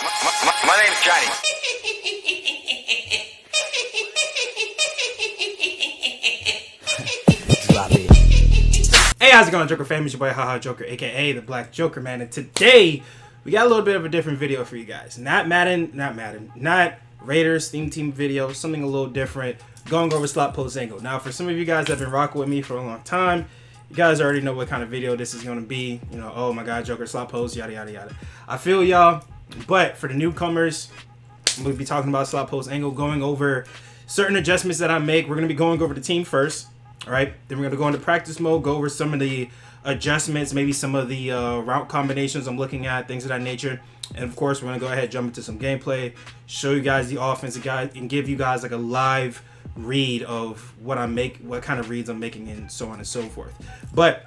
My name's Johnny. Drop it. Hey, how's it going, Joker fam? It's your boy Haha Joker, aka the Black Joker Man, and today we got a little bit of a different video for you guys. Not Raiders theme team video, something a little different, going over slot post angle. Now, for some of you guys that have been rocking with me for a long time, you guys already know what kind of video this is going to be. You know, oh my god, Joker slot post, yada yada yada. I feel y'all, but for the newcomers, we'll be talking about slot post angle, going over certain adjustments that I make. We're going to be going over the team first. All right, then we're going to go into practice mode, go over some of the adjustments, maybe some of the route combinations I'm looking at, things of that nature. And of course, we're going to go ahead and jump into some gameplay, show you guys the offense, and give you guys like a live read of what kind of reads I'm making, and so on and so forth. But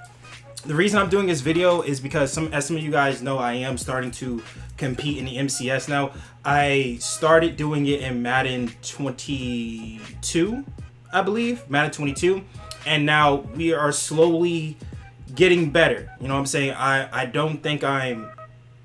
the reason I'm doing this video is because as some of you guys know, I am starting to compete in the MCS now. I started doing it in Madden 22, I believe, Madden 22. And now we are slowly getting better. You know what I'm saying? I don't think I'm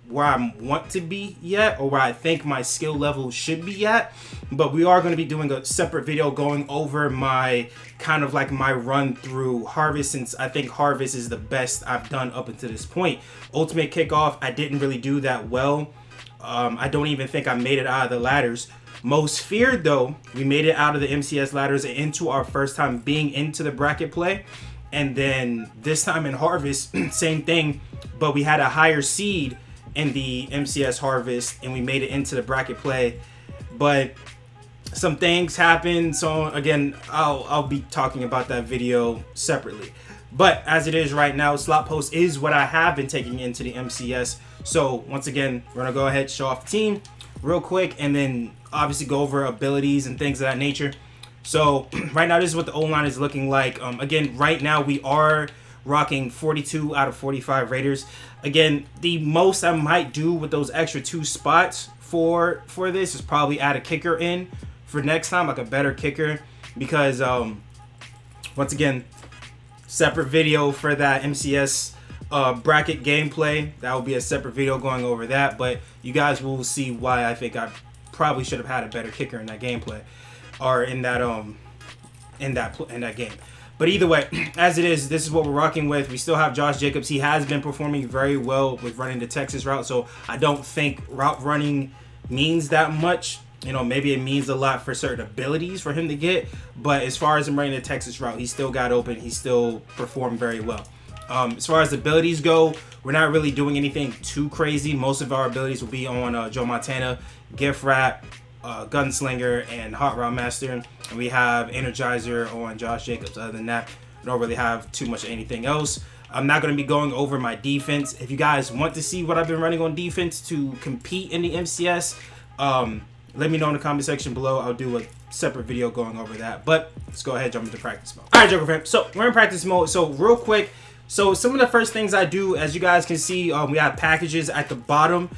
where I want to be yet, or where I think my skill level should be at. But we are going to be doing a separate video going over my kind of like my run through Harvest, since I think Harvest is the best I've done up until this point. Ultimate Kickoff, I didn't really do that well. I don't even think I made it out of the ladders. Most Feared, though, we made it out of the MCS ladders and into our first time being into the bracket play. And then this time in Harvest, same thing, but we had a higher seed in the MCS Harvest and we made it into the bracket play. But some things happened, so again, I'll be talking about that video separately. But as it is right now, slot post is what I have been taking into the MCS. So once again, we're gonna go ahead, show off the team real quick, and then obviously go over abilities and things of that nature. So right now, this is what the O-line is looking like. Again, right now we are rocking 42 out of 45 Raiders. Again, the most I might do with those extra 2 spots for this is probably add a kicker in for next time, like a better kicker, because once again, separate video for that MCS bracket gameplay. That will be a separate video going over that, but you guys will see why I think I probably should have had a better kicker in that gameplay, or in that game. But either way, as it is, this is what we're rocking with. We still have Josh Jacobs. He has been performing very well with running the Texas route, so I don't think route running means that much. You know, maybe it means a lot for certain abilities for him to get, but as far as him running the Texas route, he still got open. He still performed very well. As far as abilities go, we're not really doing anything too crazy. Most of our abilities will be on Joe Montana, Gift Wrap, Gunslinger, and Hot Route Master. And we have Energizer on Josh Jacobs. Other than that, we don't really have too much of anything else. I'm not going to be going over my defense. If you guys want to see what I've been running on defense to compete in the MCS, let me know in the comment section below. I'll do a separate video going over that. But let's go ahead and jump into practice mode. All right, Joker fam. So we're in practice mode. So real quick, so some of the first things I do, as you guys can see, we have packages at the bottom.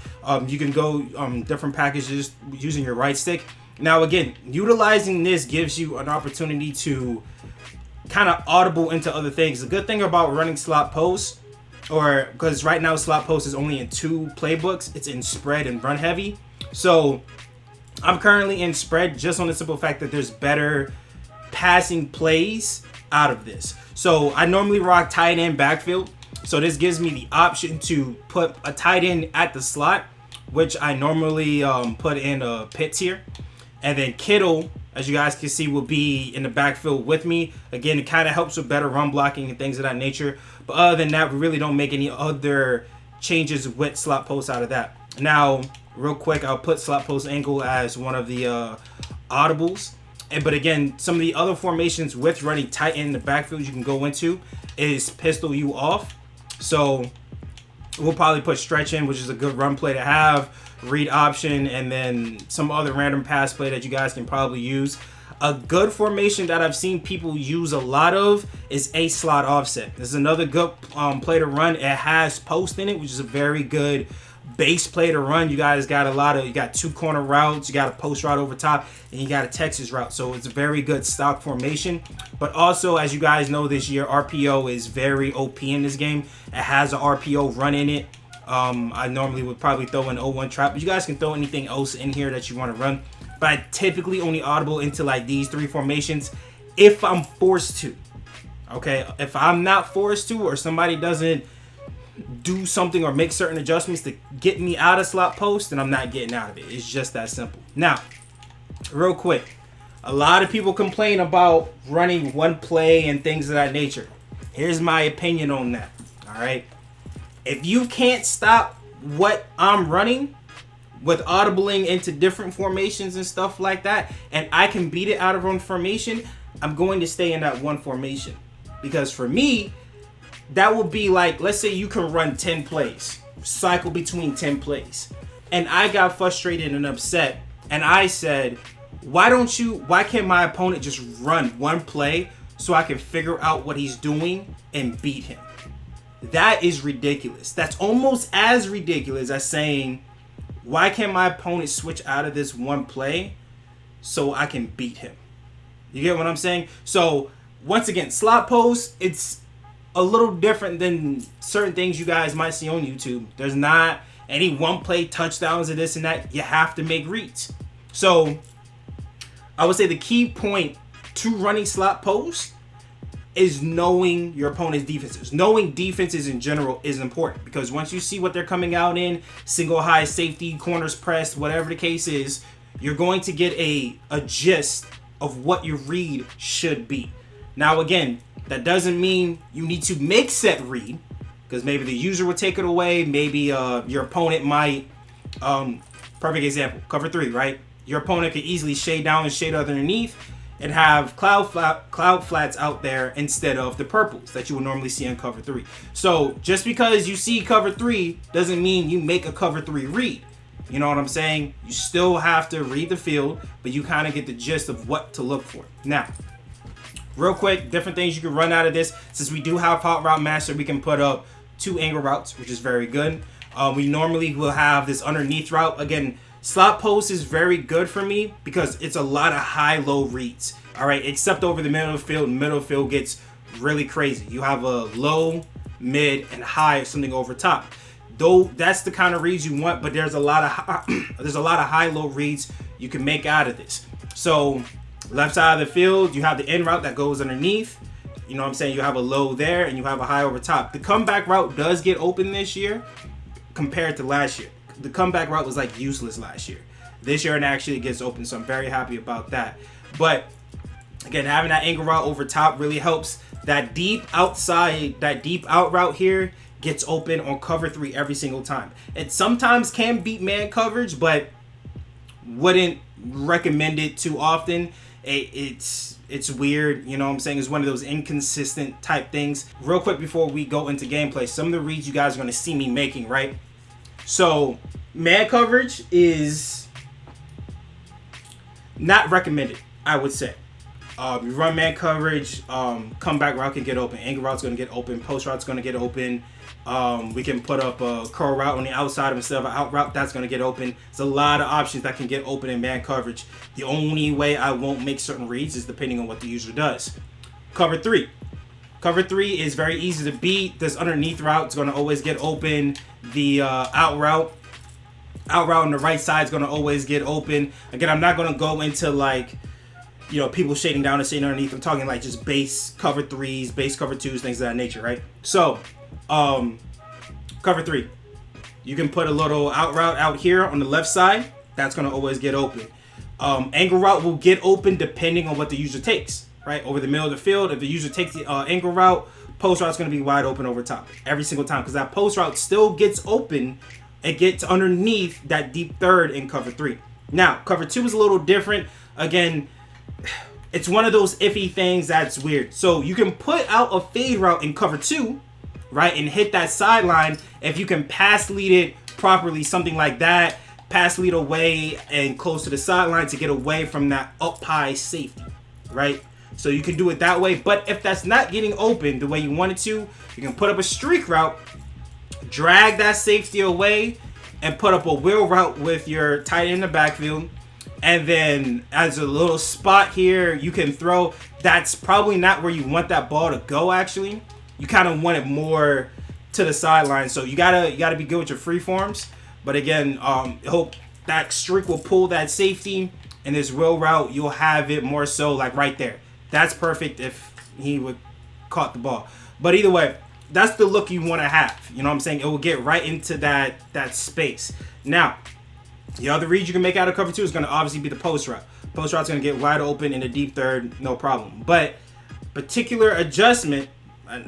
You can go different packages using your right stick. Now again, utilizing this gives you an opportunity to kind of audible into other things. The good thing about running slot post, or because right now slot post is only in 2 playbooks, it's in spread and run heavy. So I'm currently in spread just on the simple fact that there's better passing plays out of this. So I normally rock tight end backfield. So this gives me the option to put a tight end at the slot, which I normally put in Pitts here. And then Kittle, as you guys can see, will be in the backfield with me. Again, it kind of helps with better run blocking and things of that nature. But other than that, we really don't make any other changes with slot post out of that. Now, real quick, I'll put slot post angle as one of the audibles. But again, some of the other formations with running tight end in the backfield you can go into is pistol you off. So we'll probably put stretch in, which is a good run play to have, read option, and then some other random pass play that you guys can probably use. A good formation that I've seen people use a lot of is a slot offset. This is another good play to run. It has post in it, which is a very good base play to run. You guys got you got 2 corner routes, you got a post route over top, and you got a Texas route. So it's a very good stock formation. But also, as you guys know, this year RPO is very OP in this game. It has an RPO run in it. I normally would probably throw in 0-1 trap, but you guys can throw anything else in here that you want to run. But I typically only audible into like these 3 formations if I'm forced to. Okay, if I'm not forced to, or somebody doesn't do something or make certain adjustments to get me out of slot post, then I'm not getting out of it. It's just that simple. Now, real quick, a lot of people complain about running one play and things of that nature. Here's my opinion on that. All right, if you can't stop what I'm running with audibling into different formations and stuff like that, and I can beat it out of one formation, I'm going to stay in that one formation. Because for me, that would be like, let's say you can run 10 plays, cycle between 10 plays. And I got frustrated and upset, and I said, why can't my opponent just run one play so I can figure out what he's doing and beat him? That is ridiculous. That's almost as ridiculous as saying, why can't my opponent switch out of this one play so I can beat him? You get what I'm saying? So, once again, slot post, it's a little different than certain things you guys might see on YouTube. There's not any one play touchdowns or this and that. You have to make reads. So, I would say the key point to running slot post is knowing your opponent's defenses. Knowing defenses in general is important, because once you see what they're coming out in, single high safety, corners pressed, whatever the case is, you're going to get a gist of what your read should be. Now, again, that doesn't mean you need to make set read, because maybe the user will take it away. Maybe your opponent might, perfect example, cover 3, right? Your opponent could easily shade down and shade underneath and have cloud flats out there instead of the purples that you would normally see in cover 3. So just because you see cover 3 doesn't mean you make a cover 3 read. You know what I'm saying? You still have to read the field, but you kind of get the gist of what to look for. Now, real quick, different things you can run out of this. Since we do have Hot Route Master, we can put up 2 angle routes, which is very good. We normally will have this underneath route. Again, slot post is very good for me because it's a lot of high-low reads. All right, except over the middle of the field. Middle of the field gets really crazy. You have a low, mid, and high, something over top. Though that's the kind of reads you want, but there's a lot of high-low reads you can make out of this. So left side of the field, you have the in route that goes underneath. You know what I'm saying? You have a low there, and you have a high over top. The comeback route does get open this year compared to last year. The comeback route was like useless last year. This year it actually gets open, so I'm very happy about that. But again, having that angle route over top really helps. That deep outside, that deep out route here gets open on cover 3 every single time. It sometimes can beat man coverage, but wouldn't recommend it too often. It's weird, you know what I'm saying? It's one of those inconsistent type things. Real quick before we go into gameplay, some of the reads you guys are going to see me making, right? So, man coverage is not recommended, I would say. You run man coverage, comeback route can get open, angle route's going to get open, post route's going to get open. We can put up a curl route on the outside instead of an out route, that's going to get open. There's a lot of options that can get open in man coverage. The only way I won't make certain reads is depending on what the user does. Cover 3. Cover 3 is very easy to beat. This underneath route is going to always get open. The out route on the right side is going to always get open. Again, I'm not going to go into like, you know, people shading down and shading underneath. I'm talking like just base cover 3s, base cover 2s, things of that nature, right? So, cover 3. You can put a little out route out here on the left side. That's going to always get open. Angle route will get open depending on what the user takes. Right, over the middle of the field, if the user takes the angle route, post route's going to be wide open over top every single time, because that post route still gets open. It gets underneath that deep third in cover 3. Now, cover 2 is a little different. Again, it's one of those iffy things that's weird. So you can put out a fade route in cover 2, right, and hit that sideline if you can pass lead it properly, something like that. Pass lead away and close to the sideline to get away from that up high safety, right? So you can do it that way. But if that's not getting open the way you want it to, you can put up a streak route, drag that safety away, and put up a wheel route with your tight end in the backfield. And then as a little spot here, you can throw. That's probably not where you want that ball to go, actually. You kind of want it more to the sideline. So you gotta be good with your free forms. But again, hope that streak will pull that safety, and this wheel route, you'll have it more so like right there. That's perfect if he would caught the ball. But either way, that's the look you want to have. You know what I'm saying? It will get right into that space. Now, the other read you can make out of cover 2 is going to obviously be the post route. Post route's going to get wide open in the deep third, no problem. But particular adjustment, I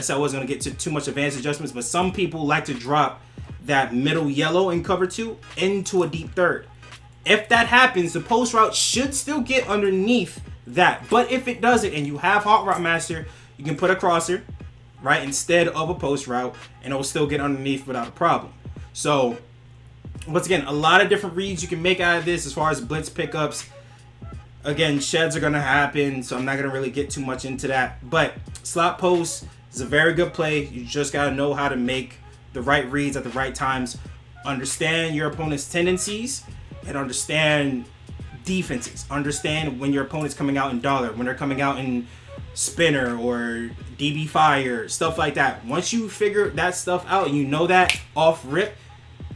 said I wasn't going to get to too much advanced adjustments, but some people like to drop that middle yellow in cover 2 into a deep third. If that happens, the post route should still get underneath that. But if it doesn't, and you have Hot Route Master, you can put a crosser, right, instead of a post route, and it will still get underneath without a problem. So, once again, a lot of different reads you can make out of this as far as blitz pickups. Again, sheds are going to happen, so I'm not going to really get too much into that. But slot post is a very good play. You just got to know how to make the right reads at the right times. Understand your opponent's tendencies and understand defenses. Understand when your opponent's coming out in dollar, when they're coming out in spinner or DB fire, stuff like that. Once you figure that stuff out and you know that off rip,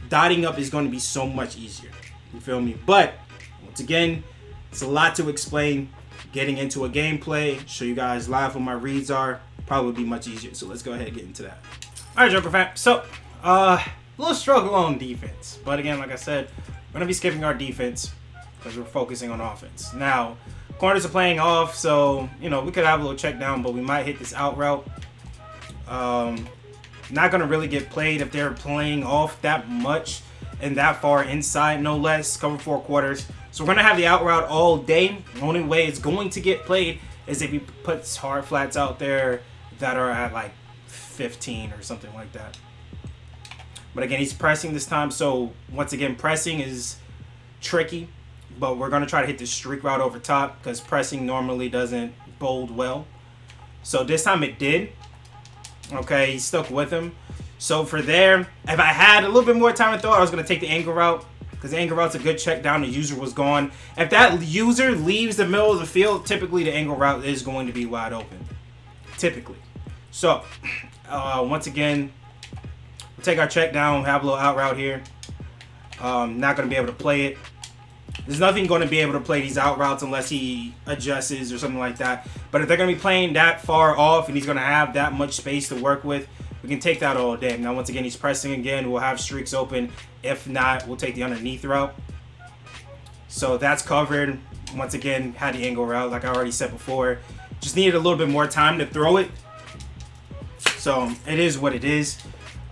dotting up is going to be so much easier. You feel me? But once again, it's a lot to explain. Getting into a gameplay, show you guys live what my reads are, probably would be much easier. So let's go ahead and get into that. All right, Joker fam. So, a little struggle on defense. But again, like I said, we're going to be skipping our defense because we're focusing on offense. Now, corners are playing off, so, you know, we could have a little check down, but we might hit this out route. Not going to really get played if they're playing off that much and that far inside, no less, cover 4 quarters. So we're going to have the out route all day. The only way it's going to get played is if he puts hard flats out there that are at like 15 or something like that. But again, he's pressing this time. So once again, pressing is tricky, but we're going to try to hit the streak route over top because pressing normally doesn't bode well. So this time it did. Okay, he stuck with him. So for there, if I had a little bit more time to throw, I was going to take the angle route because the angle route's a good check down. The user was gone. If that user leaves the middle of the field, typically the angle route is going to be wide open. Typically. So, once again, we'll take our check down, have a little out route here. Not going to be able to play it. There's nothing going to be able to play these out routes unless he adjusts or something like that. But if they're going to be playing that far off and he's going to have that much space to work with, we can take that all day. Now, once again, he's pressing again. We'll have streaks open. If not, we'll take the underneath route. So that's covered. Once again, had the angle route, like I already said before. Just needed a little bit more time to throw it. So it is what it is.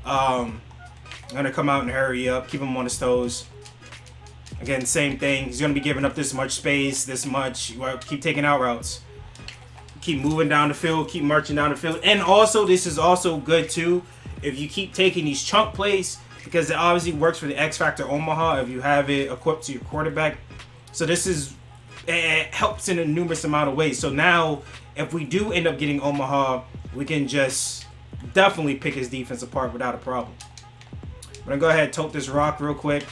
I'm going to come out and hurry up, keep him on his toes. Again, same thing. He's going to be giving up this much space, this much. Well, keep taking out routes. Keep moving down the field, keep marching down the field. And also, this is also good too if you keep taking these chunk plays because it obviously works for the X Factor Omaha if you have it equipped to your quarterback. So this is, it helps in a numerous amount of ways. So now, if we do end up getting Omaha, we can just definitely pick his defense apart without a problem. I'm going to go ahead and tote this rock real quick.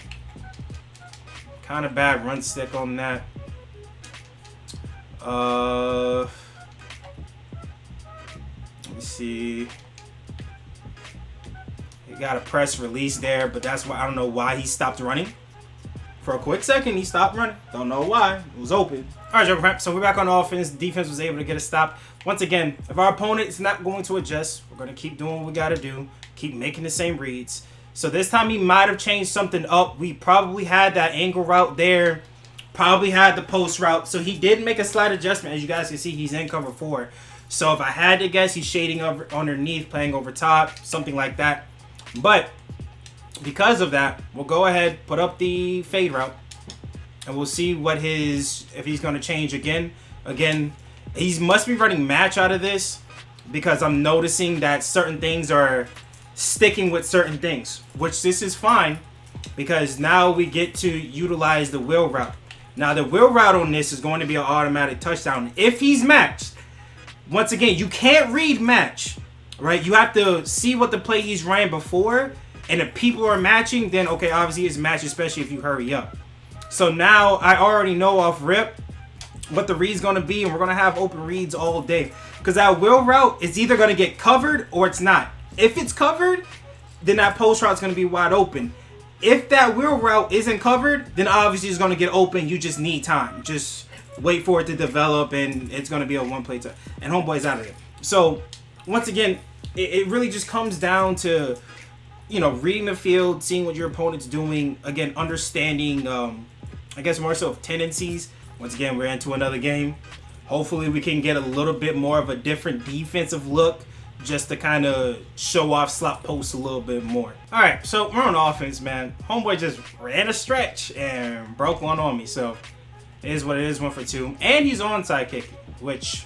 Kind of bad run stick on that. Let me see. He got a press release there, but that's why I don't know why he stopped running. For a quick second, he stopped running. Don't know why. It was open. All right, Joker, so we're back on offense. Defense was able to get a stop. Once again, if our opponent is not going to adjust, we're going to keep doing what we got to do. Keep making the same reads. So this time he might have changed something up. We probably had that angle route there. Probably had the post route. So he did make a slight adjustment. As you guys can see, he's in cover 4. So if I had to guess, he's shading over underneath, playing over top, something like that. But because of that, we'll go ahead, put up the fade route, and we'll see what if he's going to change again. Again, he must be running match out of this because I'm noticing that certain things are sticking with certain things, which this is fine because now we get to utilize the wheel route. Now the wheel route on this is going to be an automatic touchdown if he's matched. Once again, you can't read match, right? You have to see what the play he's ran before, and if people are matching, then okay, obviously it's match, especially if you hurry up. So now I already know off rip what the read's going to be, and we're going to have open reads all day because that wheel route is either going to get covered or it's not. If it's covered, then that post route is going to be wide open. If that wheel route isn't covered, then obviously it's going to get open. You just need time. Just wait for it to develop, and it's going to be a one-play time. And homeboy's out of there. So, once again, it really just comes down to, you know, reading the field, seeing what your opponent's doing. Again, understanding, I guess, more so of tendencies. Once again, we're into another game. Hopefully, we can get a little bit more of a different defensive look, just to kind of show off slot posts a little bit more. All right, so we're on offense, man. Homeboy just ran a stretch and broke one on me. So it is what it is, 1 for 2. And he's onside kicking, which,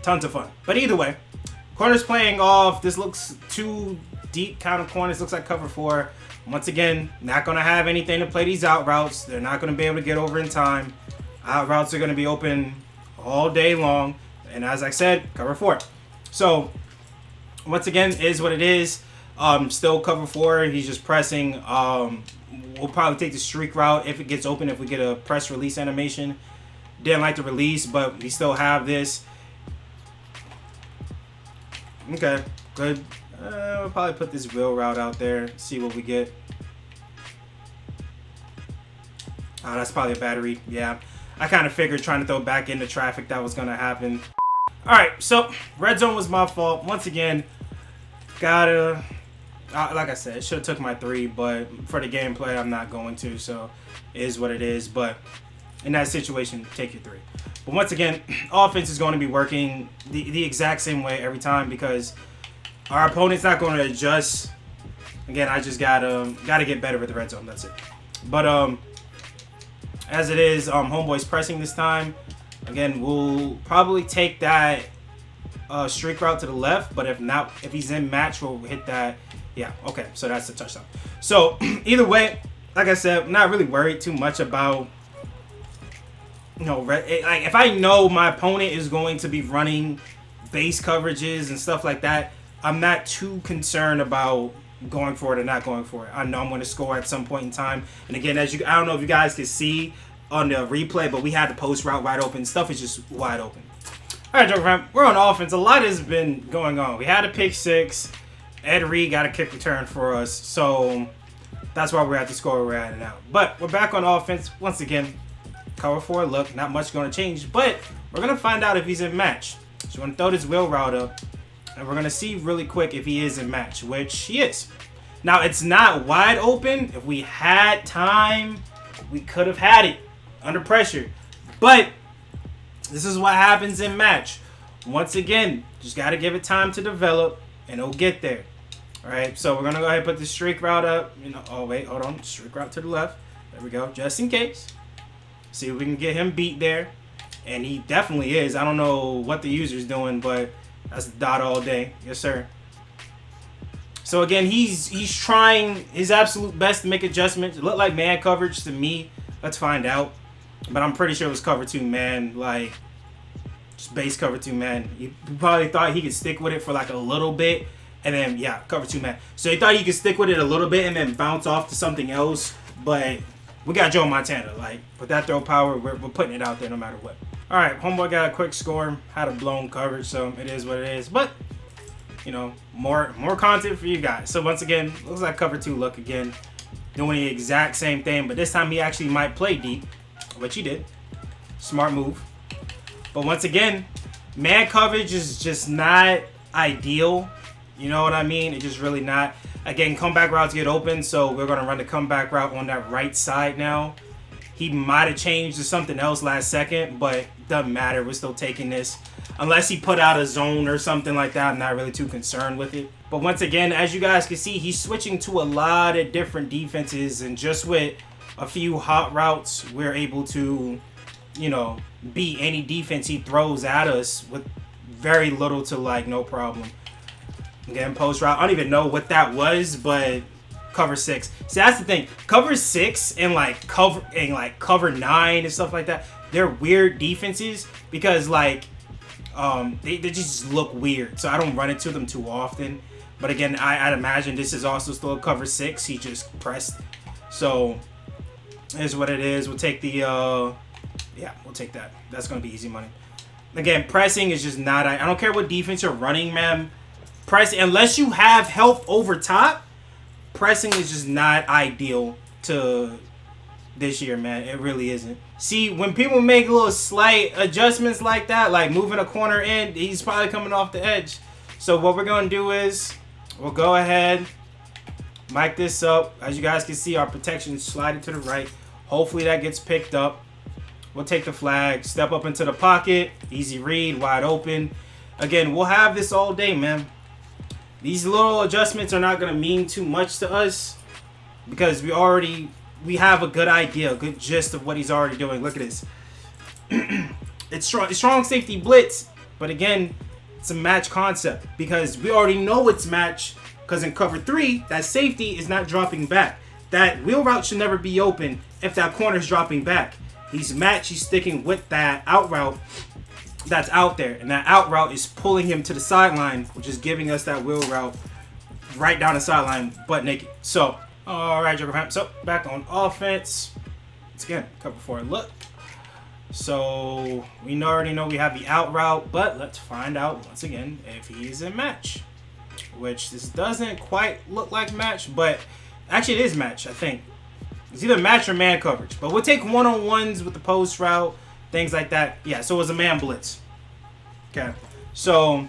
tons of fun. But either way, corner's playing off. This looks too deep kind of corners. Looks like cover 4. Once again, not going to have anything to play these out routes. They're not going to be able to get over in time. Out routes are going to be open all day long. And as I said, cover 4. So, once again, is what it is. Still cover 4. He's just pressing. We'll probably take the streak route if it gets open, if we get a press release animation. Didn't like the release, but we still have this. Okay, good. We'll probably put this wheel route out there, see what we get. Oh, that's probably a battery. Yeah, I kind of figured trying to throw back into traffic that was going to happen. Alright, so red zone was my fault. Once again, gotta, like I said, should have took my 3, but for the gameplay, I'm not going to, so it is what it is. But in that situation, take your 3. But once again, offense is going to be working the exact same way every time because our opponent's not going to adjust. Again, I just gotta get better with the red zone, that's it. But as it is, homeboy's pressing this time. Again, we'll probably take that streak route to the left, but if not, if he's in match, we'll hit that. Yeah, okay, so that's the touchdown. So, either way, like I said, I'm not really worried too much about, you know, like if I know my opponent is going to be running base coverages and stuff like that, I'm not too concerned about going for it or not going for it. I know I'm going to score at some point in time. And again, I don't know if you guys can see on the replay, but we had the post route wide open. Stuff is just wide open. All right, Joker fam, we're on offense. A lot has been going on. We had a pick 6. Ed Reed got a kick return for us. So that's why we're at the score we're at now. But we're back on offense. Once again, cover 4 look. Not much going to change, but we're going to find out if he's in match. So we're going to throw this wheel route up, and we're going to see really quick if he is in match, which he is. Now, it's not wide open. If we had time, we could have had it under pressure. But this is what happens in match. Once again, just got to give it time to develop, and it'll get there. All right, so we're going to go ahead and put the streak route up. You know, oh, wait, hold on. Streak route to the left. There we go, just in case. See if we can get him beat there. And he definitely is. I don't know what the user's doing, but that's the dot all day. Yes, sir. So again, he's trying his absolute best to make adjustments. It looked like man coverage to me. Let's find out. But I'm pretty sure it was cover 2 man, like just base cover 2 man. He probably thought he could stick with it for like a little bit, and then yeah, cover 2 man. So he thought he could stick with it a little bit and then bounce off to something else. But we got Joe Montana. Like with that throw power, we're putting it out there no matter what. All right, homeboy got a quick score. Had a blown coverage, so it is what it is. But you know, more content for you guys. So once again, looks like cover 2 look again. Doing the exact same thing, but this time he actually might play deep, which he did. Smart move. But once again, man coverage is just not ideal. You know what I mean? It's just really not. Again, comeback routes get open, so we're going to run the comeback route on that right side now. He might have changed to something else last second, but doesn't matter. We're still taking this. Unless he put out a zone or something like that, I'm not really too concerned with it. But once again, as you guys can see, he's switching to a lot of different defenses. And just with a few hot routes, we're able to, you know, beat any defense he throws at us with very little to like no problem. Again, post route. I don't even know what that was, but cover 6. See, that's the thing. Cover 6 and like cover 9 and stuff like that, they're weird defenses because like they just look weird. So I don't run into them too often. But again, I'd imagine this is also still a cover 6. He just pressed. So here's what it is. We'll take the yeah, we'll take that. That's gonna be easy money. Again, pressing is just not. I don't care what defense you're running, man. pressing, unless you have help over top, pressing is just not ideal to this year, man. It really isn't. See, when people make little slight adjustments like that, like moving a corner in, he's probably coming off the edge. So what we're going to do is we'll go ahead, mic this up. As you guys can see, our protection is sliding to the right. Hopefully that gets picked up. We'll take the flag, step up into the pocket, easy read, wide open. Again, we'll have this all day, man. These little adjustments are not going to mean too much to us because we have a good idea, a good gist of what he's already doing. Look at this. It's strong safety blitz, but again, it's a match concept because we already know it's match because in cover 3, that safety is not dropping back. That wheel route should never be open if that corner is dropping back. He's match, he's sticking with that out route that's out there. And that out route is pulling him to the sideline, which is giving us that wheel route right down the sideline, butt naked. So, all right, Joker fam. So, back on offense. Once again, cover 4 look. So, we already know we have the out route, but let's find out once again if he's in match. Which this doesn't quite look like match, but actually it is match, I think. It's either match or man coverage. But we'll take one-on-ones with the post route, things like that. Yeah, so it was a man blitz. Okay. So,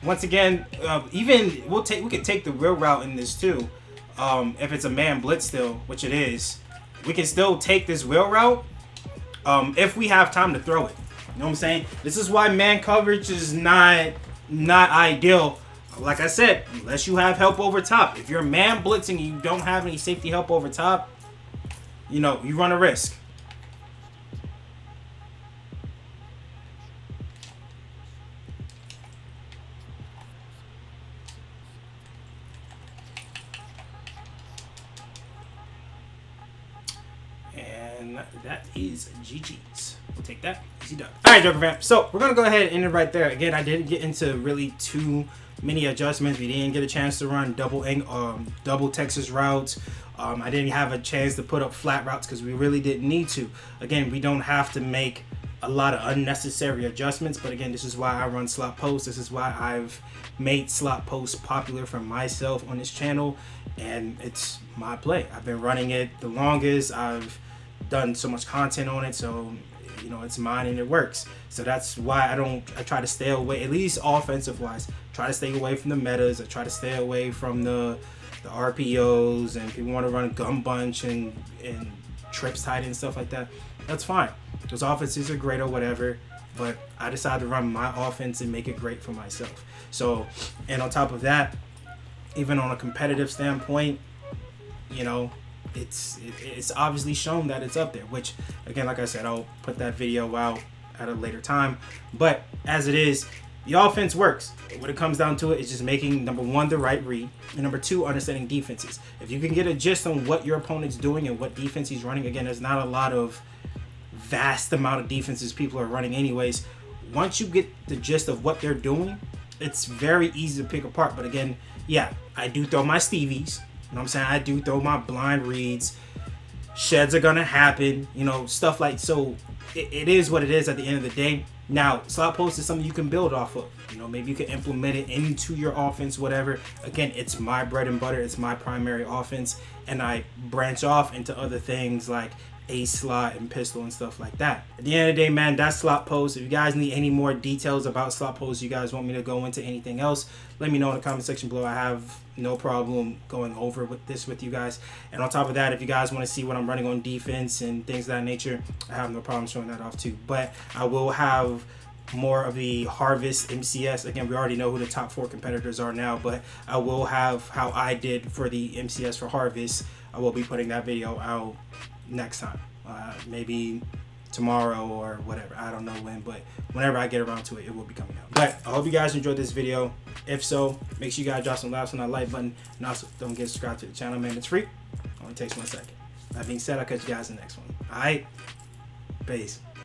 once again, even we could take the real route in this too. If it's a man blitz still, which it is, we can still take this wheel route if we have time to throw it. You know what I'm saying? This is why man coverage is not ideal. Like I said, unless you have help over top. If you're man blitzing and you don't have any safety help over top, you know, you run a risk. And that is GG's. We'll take that. Easy done. All right, Joker fam. So we're going to go ahead and end it right there. Again, I didn't get into really too many adjustments. We didn't get a chance to run double Texas routes. I didn't have a chance to put up flat routes because we really didn't need to. Again, we don't have to make a lot of unnecessary adjustments, but again, this is why I run slot post. This is why I've made slot post popular for myself on this channel, and it's my play. I've been running it the longest. I've done so much content on it, so you know it's mine and it works. So that's why I try to stay away, at least offensive wise, try to stay away from the metas. I try to stay away from the RPOs, and people want to run gun bunch and trips tight and stuff like that. That's fine. Those offenses are great or whatever, but I decided to run my offense and make it great for myself. So, and on top of that, even on a competitive standpoint, you know, it's obviously shown that it's up there, which again, like I said, I'll put that video out at a later time. But as it is, the offense works. When it comes down to it, it's just making, number one, the right read, and number two, understanding defenses. If you can get a gist on what your opponent's doing and what defense he's running, again, there's not a lot of vast amount of defenses people are running anyways. Once you get the gist of what they're doing, it's very easy to pick apart. But again, yeah, I do throw my Stevies. You know what I'm saying? I do throw my blind reads. Sheds are going to happen, you know, stuff like, so it is what it is at the end of the day. Now, slot post is something you can build off of. You know, maybe you can implement it into your offense, whatever. Again, it's my bread and butter. It's my primary offense. And I branch off into other things like ace slot and pistol and stuff like that. At the end of the day, man, that's slot post. If you guys need any more details about slot post, you guys want me to go into anything else, let me know in the comment section below. I have no problem going over with you guys. And on top of that, if you guys want to see what I'm running on defense and things of that nature, I have no problem showing that off too. But I will have more of the Harvest MCS. Again, we already know who the top 4 competitors are now, but I will have how I did for the MCS for Harvest. I will be putting that video out next time, maybe tomorrow or whatever. I don't know when, but whenever I get around to it, it will be coming out. But I hope you guys enjoyed this video. If so, make sure you guys drop some laughs on that like button, and also don't get subscribed to the channel, man. It's free. Only takes 1 second. That being said, I'll catch you guys in the next one. All right, peace.